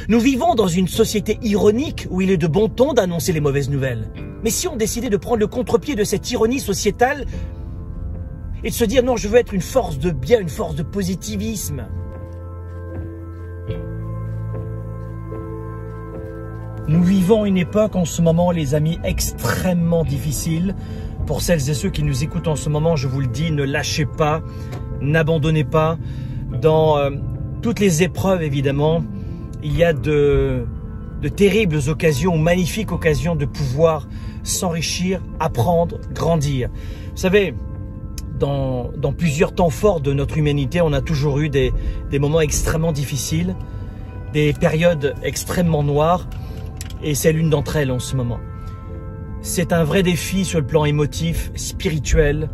Nous vivons dans une société ironique où il est de bon ton d'annoncer les mauvaises nouvelles. Mais si on décidait de prendre le contre-pied de cette ironie sociétale et de se dire non, je veux être une force de bien, une force de positivisme. Nous vivons une époque en ce moment, les amis, extrêmement difficile. Pour celles et ceux qui nous écoutent en ce moment, je vous le dis, ne lâchez pas, n'abandonnez pas. Dans toutes les épreuves, évidemment, il y a de terribles occasions, magnifiques occasions de pouvoir s'enrichir, apprendre, grandir. Vous savez, dans plusieurs temps forts de notre humanité, on a toujours eu des moments extrêmement difficiles, des périodes extrêmement noires, et c'est l'une d'entre elles en ce moment. C'est un vrai défi sur le plan émotif, spirituel,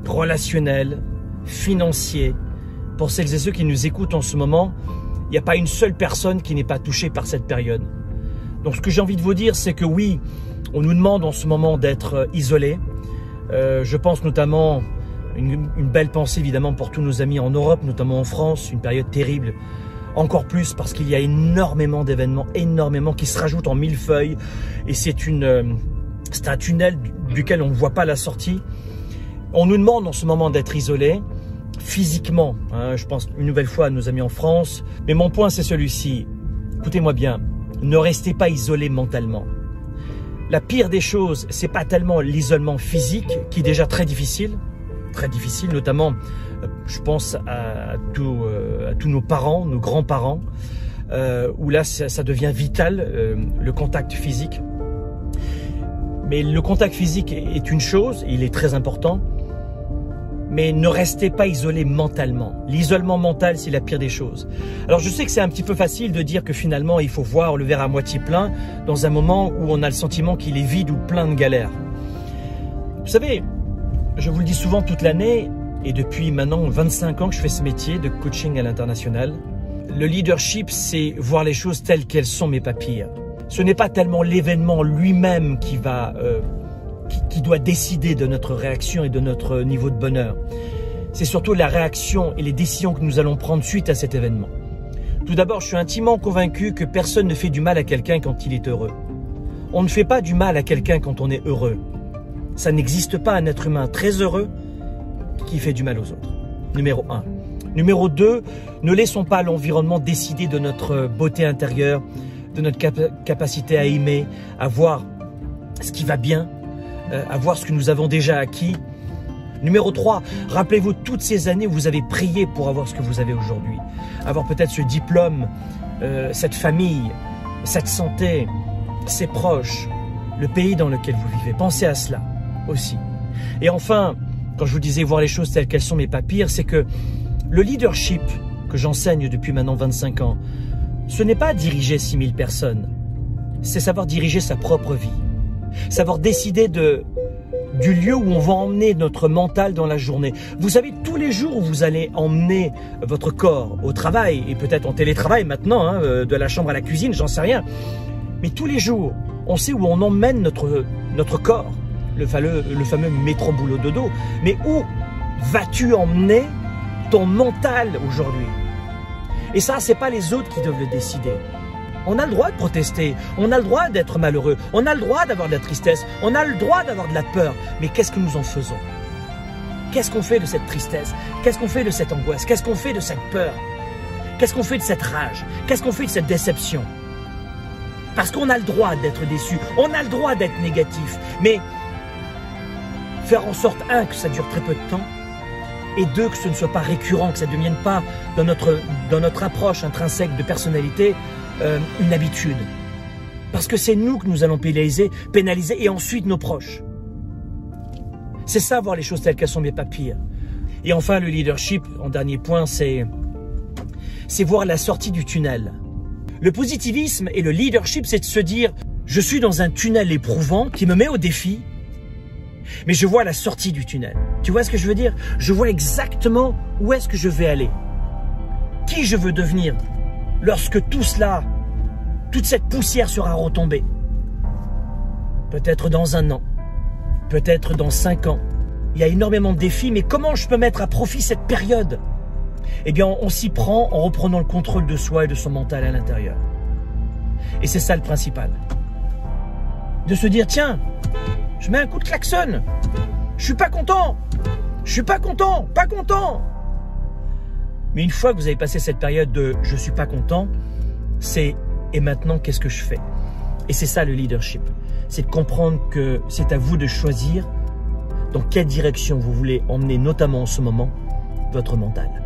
relationnel, financier. Pour celles et ceux qui nous écoutent en ce moment, il n'y a pas une seule personne qui n'est pas touchée par cette période. Donc ce que j'ai envie de vous dire, c'est que oui, on nous demande en ce moment d'être isolés. Je pense notamment, une belle pensée évidemment pour tous nos amis en Europe, notamment en France, une période terrible. Encore plus parce qu'il y a énormément d'événements, énormément qui se rajoutent en millefeuille. Et c'est un tunnel duquel on ne voit pas la sortie. On nous demande en ce moment d'être isolés, physiquement. Hein, je pense une nouvelle fois à nos amis en France. Mais mon point c'est celui-ci. Écoutez-moi bien, ne restez pas isolés mentalement. La pire des choses, c'est pas tellement l'isolement physique, qui est déjà très difficile, notamment, je pense à tous nos parents, nos grands-parents, où là, ça devient vital, le contact physique. Mais le contact physique est une chose, il est très important, mais ne restez pas isolés mentalement. L'isolement mental, c'est la pire des choses. Alors, je sais que c'est un petit peu facile de dire que finalement, il faut voir le verre à moitié plein dans un moment où on a le sentiment qu'il est vide ou plein de galères. Vous savez, je vous le dis souvent toute l'année, et depuis maintenant 25 ans que je fais ce métier de coaching à l'international, le leadership, c'est voir les choses telles qu'elles sont, mes papilles. Ce n'est pas tellement l'événement lui-même qui doit décider de notre réaction et de notre niveau de bonheur. C'est surtout la réaction et les décisions que nous allons prendre suite à cet événement. Tout d'abord, je suis intimement convaincu que personne ne fait du mal à quelqu'un quand il est heureux. On ne fait pas du mal à quelqu'un quand on est heureux. Ça n'existe pas un être humain très heureux qui fait du mal aux autres. Numéro 1. Numéro 2, ne laissons pas l'environnement décider de notre beauté intérieure, de notre capacité à aimer, à voir ce qui va bien, à voir ce que nous avons déjà acquis. Numéro 3, rappelez-vous toutes ces années où vous avez prié pour avoir ce que vous avez aujourd'hui. Avoir peut-être ce diplôme, cette famille, cette santé, ces proches, le pays dans lequel vous vivez. Pensez à cela aussi. Et enfin, quand je vous disais voir les choses telles qu'elles sont, mais pas pire, c'est que le leadership que j'enseigne depuis maintenant 25 ans, ce n'est pas diriger 6000 personnes, c'est savoir diriger sa propre vie. Savoir décider du lieu où on va emmener notre mental dans la journée. Vous savez, tous les jours où vous allez emmener votre corps au travail, et peut-être en télétravail maintenant, hein, de la chambre à la cuisine, j'en sais rien, mais tous les jours, on sait où on emmène notre corps, le fameux métro boulot dodo. Mais où vas-tu emmener ton mental aujourd'hui? Et ça, c'est pas les autres qui doivent le décider. On a le droit de protester, on a le droit d'être malheureux, on a le droit d'avoir de la tristesse, on a le droit d'avoir de la peur. Mais qu'est-ce que nous en faisons? Qu'est-ce qu'on fait de cette tristesse? Qu'est-ce qu'on fait de cette angoisse? Qu'est-ce qu'on fait de cette peur? Qu'est-ce qu'on fait de cette rage? Qu'est-ce qu'on fait de cette déception? Parce qu'on a le droit d'être déçu, on a le droit d'être négatif. Mais faire en sorte, un, que ça dure très peu de temps, et deux, que ce ne soit pas récurrent, que ça ne devienne pas dans notre approche intrinsèque de personnalité, une habitude. Parce que c'est nous que nous allons pénaliser et ensuite nos proches. C'est ça, voir les choses telles qu'elles sont, mais pas pire. Et enfin, le leadership, en dernier point, c'est voir la sortie du tunnel. Le positivisme et le leadership, c'est de se dire, je suis dans un tunnel éprouvant qui me met au défi, mais je vois la sortie du tunnel. Tu vois ce que je veux dire? Je vois exactement où est-ce que je vais aller. Qui je veux devenir lorsque tout cela, toute cette poussière sera retombée. Peut-être dans 1 an, peut-être dans 5 ans. Il y a énormément de défis, mais comment je peux mettre à profit cette période eh bien on s'y prend en reprenant le contrôle de soi et de son mental à l'intérieur. Et c'est ça le principal. De se dire, tiens, je mets un coup de klaxon, je suis pas content, je suis pas content, pas content. Mais une fois que vous avez passé cette période de je suis pas content, c'est et maintenant qu'est-ce que je fais? Et c'est ça le leadership, c'est de comprendre que c'est à vous de choisir dans quelle direction vous voulez emmener, notamment en ce moment, votre mental.